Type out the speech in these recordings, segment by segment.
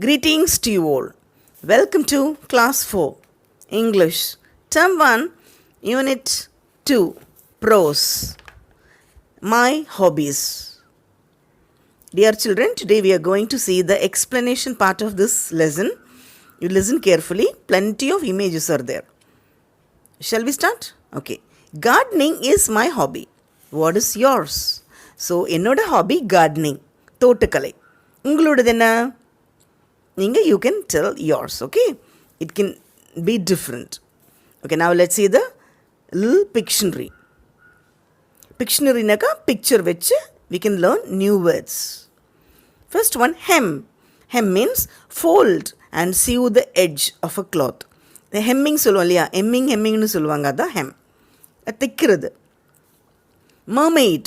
Greetings to you all. Welcome to Class 4, English, Term 1, Unit 2, Prose. My hobbies. Dear children, today we are going to see the explanation part of this lesson. You listen carefully. Plenty of images are there. Shall we start? Okay. Gardening is my hobby. What is yours? So, என்னோட hobby gardening. தோட்டக்கலை. உங்களோடது என்ன? You can tell yours, okay? It can be different. Okay, now let's see the little Pictionary. Pictionary naka picture which we can learn new words. First one, hem. Hem means fold and sew the edge of a cloth. The hemming சொல்லுவோம் இல்லையா, hemmingனு சொல்லுவாங்க, அதான் hem. திக்கிறது. Mermaid,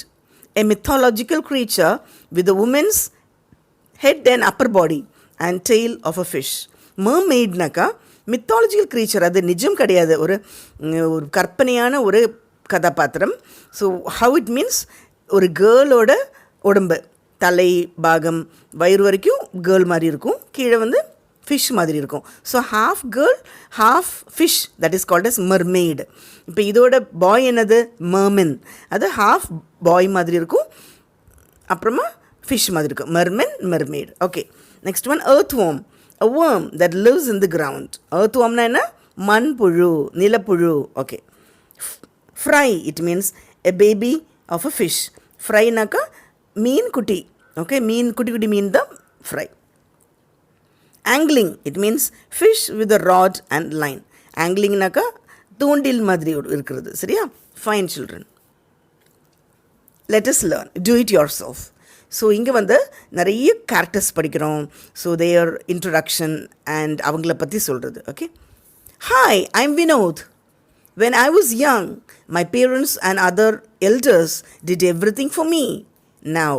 a mythological creature with a woman's head and upper body and tail of a fish. Mermaid naka mythological creature, அது நிஜம் கிடையாது, ஒரு கற்பனையான ஒரு கதாபாத்திரம். ஸோ ஹவு இட் மீன்ஸ், ஒரு கேர்ளோட உடம்பு, தலை பாகம் வயிறு வரைக்கும் கேர்ள் மாதிரி இருக்கும், கீழே ஃபிஷ் மாதிரி இருக்கும். So half girl half fish, that is called as mermaid. இப்போ இதோட பாய் என்னது, மெர்மென், அது ஹாஃப் பாய் மாதிரி இருக்கும், அப்புறமா ஃபிஷ் மாதிரி இருக்கும், mermen mermaid. Okay, next one, earth worm, a worm that lives in the ground. earth wormனா என்ன, மண்புழு, நிலப்புழு. ஓகே, fry, it means a baby of a fish. fry naka மீன் குட்டி. ஓகே, மீன் குட்டி குட்டி மீன் தான் fry. angling, it means fish with a rod and line. angling naka தூண்டில் மாதிரி இருக்கிறது, சரியா? fine children, let us learn, do it yourself. So இங்கே நிறைய கேரக்டர்ஸ் படிக்கிறோம். ஸோ தேர் இன்ட்ரடக்ஷன் அண்ட் அவங்கள பற்றி சொல்கிறது. Okay, hi, I'm Vinod. When I was young, my parents and other elders did everything for me. Now,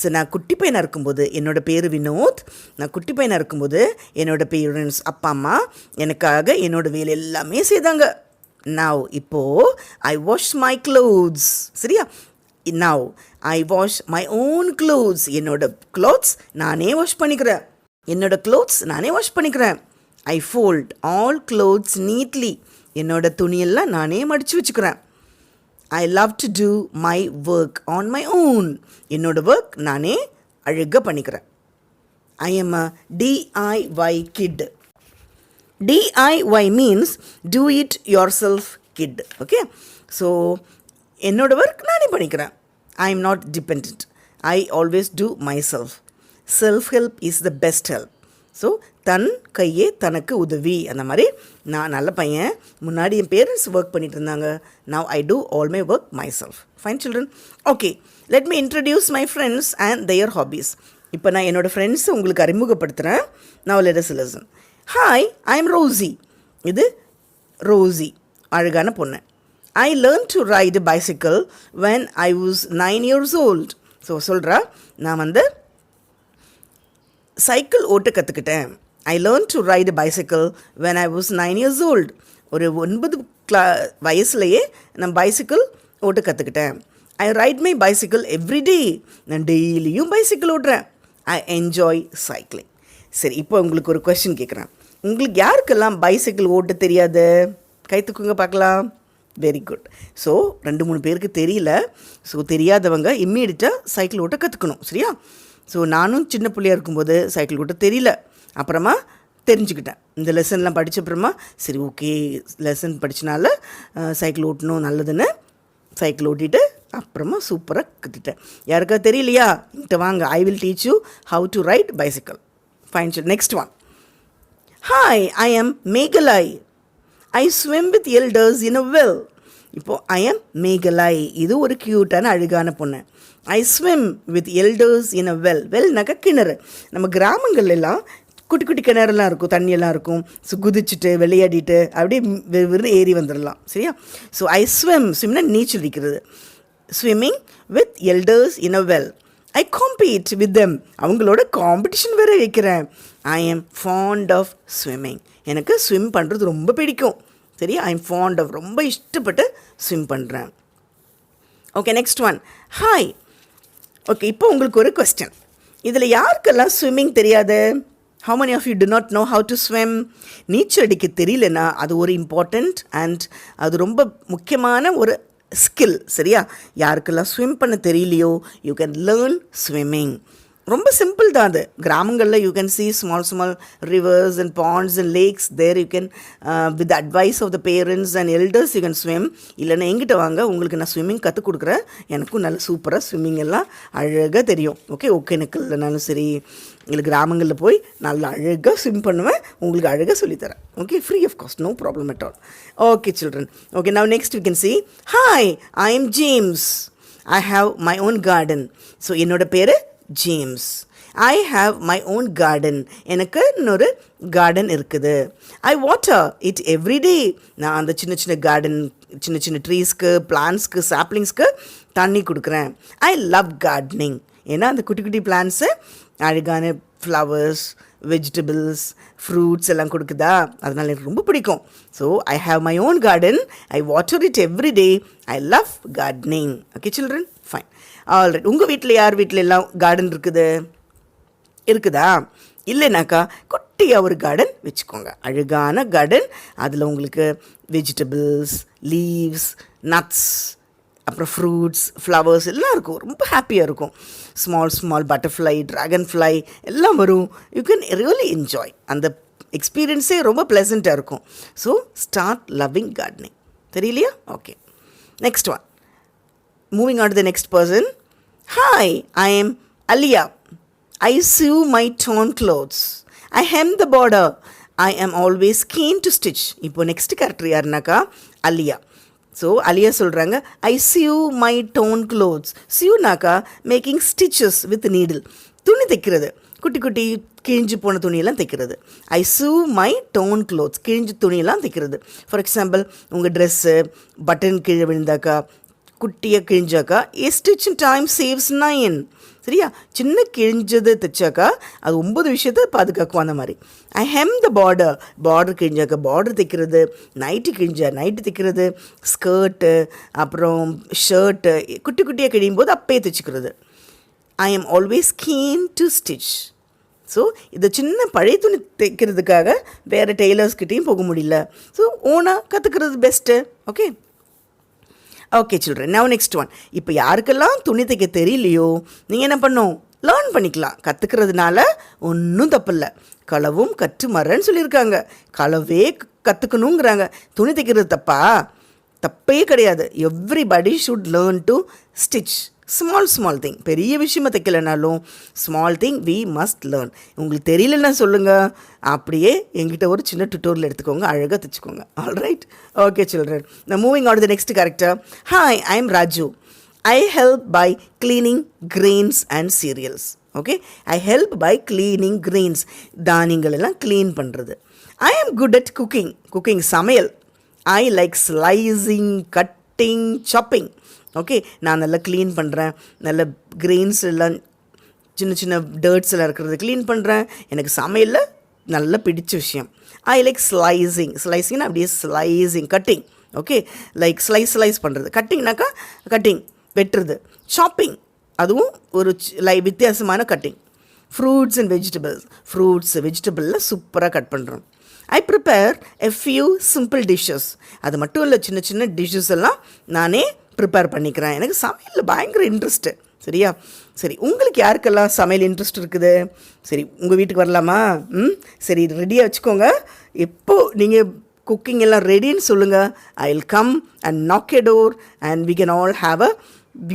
so நான் குட்டி பையனாக இருக்கும்போது, என்னோடய பேர் வினோத், நான் குட்டி பையனாக இருக்கும்போது என்னோடய பேரண்ட்ஸ், அப்பா அம்மா எனக்காக என்னோடய வேலை எல்லாமே செய்தாங்க. Now, இப்போது I wash my clothes. சரியா? Now, I wash my own clothes. என்னோட clothes நானே வாஷ் பண்ணிக்கிறேன். என்னோட clothes நானே வாஷ் பண்ணிக்கிறேன். I fold all clothes neatly. என்னோட துணியெல்லாம் நானே மடித்து வச்சுக்கிறேன். I love to do my work on my own. என்னோட ஒர்க் நானே அழகாக பண்ணிக்கிறேன். I am a DIY kid. DIY means do it yourself kid. Okay, so என்னோட ஒர்க் நானே பண்ணிக்கிறேன். I am not dependent. I always do myself. Self help is the best help. So தன் கையே தனக்கு உதவி. அந்த மாதிரி நான் நல்ல பையன், முன்னாடி என் பேரண்ட்ஸ் ஒர்க் பண்ணிட்டு இருந்தாங்க, now I do all my work myself. Fine children, okay, let me introduce my friends and their hobbies. இப்போ நான் என்னோடய ஃப்ரெண்ட்ஸை உங்களுக்கு அறிமுகப்படுத்துகிறேன். Now let us listen. Hi, I am Rosie. இது ரோசி, அழகான பொண்ணு. I learned to ride a bicycle when I was 9 years old. So சொல்கிறா, நான் சைக்கிள் ஓட்ட கற்றுக்கிட்டேன். I learned to ride a bicycle when I was 9 years old. ஒரு 9 வயசுலையே நான் bicycle ஓட்ட கற்றுக்கிட்டேன். I ride my bicycle every day. நான் டெய்லியும் பைசிக்கிள் ஓட்டுறேன். I enjoy cycling. சரி, இப்போ உங்களுக்கு ஒரு கொஸ்டின் கேட்குறேன். உங்களுக்கு யாருக்கெல்லாம் பைசிக்கிள் ஓட்ட தெரியாது? கை தூக்குங்க பார்க்கலாம். Very good. ஸோ 2-3 பேருக்கு தெரியல. ஸோ தெரியாதவங்க இம்மீடியட்டாக சைக்கிள் ஓட்ட கற்றுக்கணும், சரியா? ஸோ நானும் சின்ன பிள்ளையாக இருக்கும்போது சைக்கிள் ஓட்ட தெரியல, அப்புறமா தெரிஞ்சுக்கிட்டேன். இந்த லெசன்லாம் படித்த அப்புறமா சரி ஓகே, லெசன் படித்தனால சைக்கிள் ஓட்டணும் நல்லதுன்னு சைக்கிள் ஓட்டிட்டு அப்புறமா சூப்பராக கற்றுட்டேன். யாருக்காவது தெரியலையா? இங்கிட்ட வாங்க, I will teach you how to ride bicycle. Fine. Next one, hi, I am Megalai. I swim with elders in a well. இப்போது I am மேகலாய், இது ஒரு க்யூட்டான அழகான பொண்ணு. I swim with elders in a well. வெல்னாக்கா கிணறு. நம்ம கிராமங்கள்லாம் குட்டி குட்டி கிணறுலாம் இருக்கும், தண்ணியெல்லாம் இருக்கும். ஸோ குதிச்சுட்டு விளையாடிட்டு அப்படியே வெறும் ஏறி வந்துடலாம், சரியா? ஸோ I swim, ஸ்விம்னா நீச்சல் அடிக்கிறது. Swimming with elders in a well. I compete with them. அவங்களோட காம்படிஷன் வேறு வைக்கிறேன். I am fond of swimming. எனக்கு ஸ்விம் பண்ணுறது ரொம்ப பிடிக்கும், சரி? ஐ எம் ஃபாண்ட் ஆஃப், ரொம்ப இஷ்டப்பட்டு ஸ்விம் பண்ணுறேன். Okay, next one, hi. Okay, இப்போ உங்களுக்கு ஒரு கொஸ்டின். இதில் யாருக்கெல்லாம் ஸ்விம்மிங் தெரியாது? How many of you do not know how to swim? நீச்சல் அடிக்க தெரியலனா அது ஒரு இம்பார்ட்டண்ட் அண்ட் அது ரொம்ப முக்கியமான ஒரு ஸ்கில். சரியா? யாருக்கெல்லாம் ஸ்விம் பண்ண தெரியலையோ யூ கேன் லேர்ன் ஸ்விம்மிங். ரொம்ப சிம்பிள் தான் அது. கிராமங்களில் you can see small rivers and ponds and lakes. there you can with the advice of the parents and elders you can swim. இல்லைன்னா எங்கிட்ட வாங்க, உங்களுக்கு நான் ஸ்விம்மிங் கற்றுக் கொடுக்குறேன். எனக்கும் நல்ல சூப்பராக ஸ்விம்மிங் எல்லாம் அழகாக தெரியும். ஒகேனக்கல்னாலும் சரி இல்லை கிராமங்களில் போய் நல்லா அழகாக ஸ்விம் பண்ணுவேன், உங்களுக்கு அழகாக சொல்லித்தரேன். Okay, free of cost, no problem at all. Okay children, okay now next we can see, hi I am James, I have my own garden. So என்னோட பேர் James. I have my own garden. எனக்கு இன்னொரு garden இருக்குது. ஐ water it everyday. நான் அந்த சின்ன சின்ன garden, சின்ன சின்ன ட்ரீஸ்க்கு, பிளான்ஸ்க்கு, சாப்ளிங்ஸ்க்கு தண்ணி கொடுக்குறேன். I love gardening. ஏன்னா அந்த குட்டி குட்டி பிளான்ஸு அழகான ஃப்ளவர்ஸ், வெஜிடபிள்ஸ், ஃப்ரூட்ஸ் எல்லாம் கொடுக்குதா, அதனால் எனக்கு ரொம்ப பிடிக்கும். So I have my own garden. I water it every day. I love gardening. Okay children, fine. Alright. உங்கள் வீட்டில் யார் வீட்டில் எல்லாம் கார்டன் இருக்குதா? இல்லைனாக்கா குட்டியாக ஒரு கார்டன் வச்சுக்கோங்க, அழகான கார்டன். அதில் உங்களுக்கு வெஜிடபிள்ஸ், லீவ்ஸ், நட்ஸ், அப்புறம் ஃப்ரூட்ஸ், ஃப்ளவர்ஸ் எல்லாம் இருக்கும். ரொம்ப ஹாப்பியாக இருக்கும். ஸ்மால் பட்டர்ஃப்ளை, ட்ராகன் ஃப்ளை எல்லாம் வரும். You can really enjoy. அந்த எக்ஸ்பீரியன்ஸே ரொம்ப ப்ளசண்ட்டாக இருக்கும். So start loving gardening. தெரியலையா? Okay, next one. Moving on to the next person. Hi, I am Alia. I sew my torn clothes. I hem the border. I am always keen to stitch. இப்போ next character யாருனாக்கா Aliya. So Aliya சொல்கிறாங்க, I sew my torn clothes. சியூனாக்கா making stitches with needle. துணி தைக்கிறது, குட்டி குட்டி கிழிஞ்சு போன துணியெல்லாம் தைக்கிறது. ஐ sew my torn clothes. கிழிஞ்சு துணியெல்லாம் தைக்கிறது. ஃபார் எக்ஸாம்பிள், உங்கள் ட்ரெஸ்ஸு பட்டன் கீழே விழுந்தாக்கா, குட்டியாக கிழிஞ்சாக்கா, ஏ ஸ்டிச் இன் டைம் சேவ்ஸ் 9. சரியா? சின்ன கிழிஞ்சது தைச்சாக்கா அது 9 விஷயத்தை பாதுகாக்கும். அந்த மாதிரி ஐ ஹெம் த பார்டர் கிழிஞ்சாக்கா பார்டர் தைக்கிறது, நைட்டு தைக்கிறது, ஸ்கர்ட்டு, அப்புறம் ஷர்ட்டு குட்டி குட்டியாக கிழியும் போது அப்பயே தைச்சிக்கிறது. I am always keen to stitch. So இதை சின்ன பழைய துணி தைக்கிறதுக்காக வேறு டெய்லர்ஸ்கிட்டையும் போக முடியல. ஸோ ஓனாக கற்றுக்கிறது best. Okay, okay children, now next one. இப்போ யாருக்கெல்லாம் துணி தைக்க தெரியலையோ நீங்கள் என்ன பண்ணணும்? லேர்ன் பண்ணிக்கலாம். கற்றுக்கிறதுனால ஒன்றும் தப்பில்லை. களவும் கற்று மரன்னு சொல்லியிருக்காங்க. களவே கற்றுக்கணுங்கிறாங்க. துணி தைக்கிறது தப்பே கிடையாது. Everybody should learn to stitch. Small thing, பெரிய விஷயமா தைக்கலைனாலும் small thing we must learn. உங்களுக்கு தெரியலன்னா சொல்லுங்கள், அப்படியே எங்கிட்ட ஒரு சின்ன டுட்டோரியல் எடுத்துக்கோங்க, அழகாக தைச்சிக்கோங்க. Alright, okay children. நான் moving on to the next character. Hi, I am Raju. I help by cleaning grains and cereals. Okay, I help by cleaning grains, தானியங்கள் எல்லாம் க்ளீன் பண்ணுறது. ஐ ஆம் குட் அட் குக்கிங் சமையல். I like slicing, cutting, chopping. Okay, நான் நல்லா clean பண்ணுறேன். நல்ல grains எல்லாம், சின்ன சின்ன டர்ட்ஸ் எல்லாம் இருக்கிறது க்ளீன் பண்ணுறேன். எனக்கு சமையலில் நல்லா பிடிச்ச விஷயம். ஐ லைக் ஸ்லைசிங்னா அப்படியே slicing, cutting. Okay, like slice பண்ணுறது. கட்டிங்னாக்கா கட்டிங், வெட்டுறது. சாப்பிங், அதுவும் ஒரு வித்தியாசமான கட்டிங். ஃப்ரூட்ஸ் அண்ட் வெஜிடபிளில் சூப்பராக கட் பண்ணுறோம். ஐ prepare a few simple dishes. அது மட்டும் இல்லை, சின்ன சின்ன டிஷ்ஷஸ் எல்லாம் நானே ப்ரிப்பேர் பண்ணிக்கிறேன். எனக்கு சமையலில் பயங்கர இன்ட்ரெஸ்ட்டு. சரியா? சரி, உங்களுக்கு யாருக்கெல்லாம் சமையல் இன்ட்ரெஸ்ட் இருக்குது? சரி, உங்கள் வீட்டுக்கு வரலாமா? சரி, ரெடியாக வச்சுக்கோங்க. எப்போ நீங்கள் குக்கிங் எல்லாம் ரெடின்னு சொல்லுங்கள். I will come and knock a door and we can all have a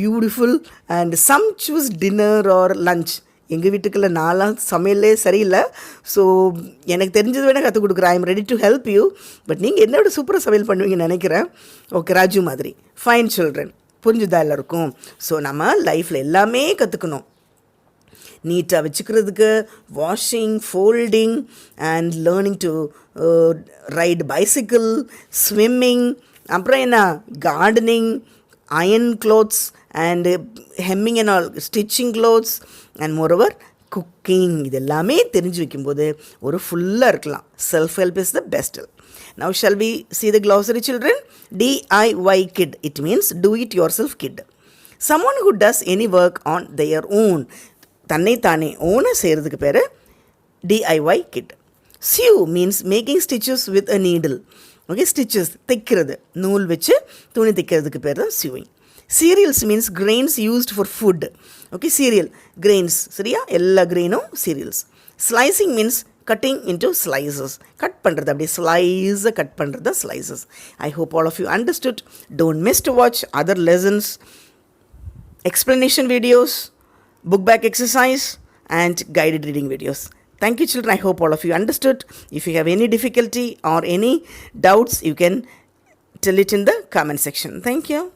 beautiful and sumptuous dinner or lunch. எங்கள் வீட்டுக்குள்ள நான்லாம் சமையலே சரியில்லை. ஸோ எனக்கு தெரிஞ்சது வேணால் கற்றுக் கொடுக்குறேன். I am ready to help you. But நீங்கள் என்னோட சூப்பராக சமையல் பண்ணுவீங்கன்னு நினைக்கிறேன். ஓகே, ராஜு மாதிரி. ஃபைன் சில்ட்ரன், புரிஞ்சுதா எல்லாருக்கும்? ஸோ நம்ம லைஃப்பில் எல்லாமே கற்றுக்கணும். நீட்டாக வச்சுக்கிறதுக்கு washing, folding and learning to ride bicycle, swimming, அப்புறம் என்ன gardening, iron clothes and hemming and all, stitching clothes and moreover cooking. இதெல்லாமே தெரிஞ்சு வைக்கும்போது ஒரு ஃபுல்லாக இருக்கலாம். Self help is the best. Now shall we see the glossary children? DIY kid, it means do it yourself kid. Someone who does any work on their own. தன்னை தானே ஓனாக செய்கிறதுக்கு பேர் DIY kit. Sew means making stitches with a needle. Okay, stitches, தைக்கிறது, நூல் வச்சு துணி தைக்கிறதுக்கு பேர் தான் sewing. Cereals means grains used for food. Okay, cereal, grains, சரியா, எல்லா கிரெயினும் cereals. Slicing means cutting into slices. Cut பண்ணுறது, அப்படியே slice cut பண்ணுறது slices. I hope all of you understood. Don't miss to watch other lessons, explanation videos, book back exercise and guided reading videos. Thank you children. I hope all of you understood. If you have any difficulty or any doubts, you can tell it in the comment section. Thank you.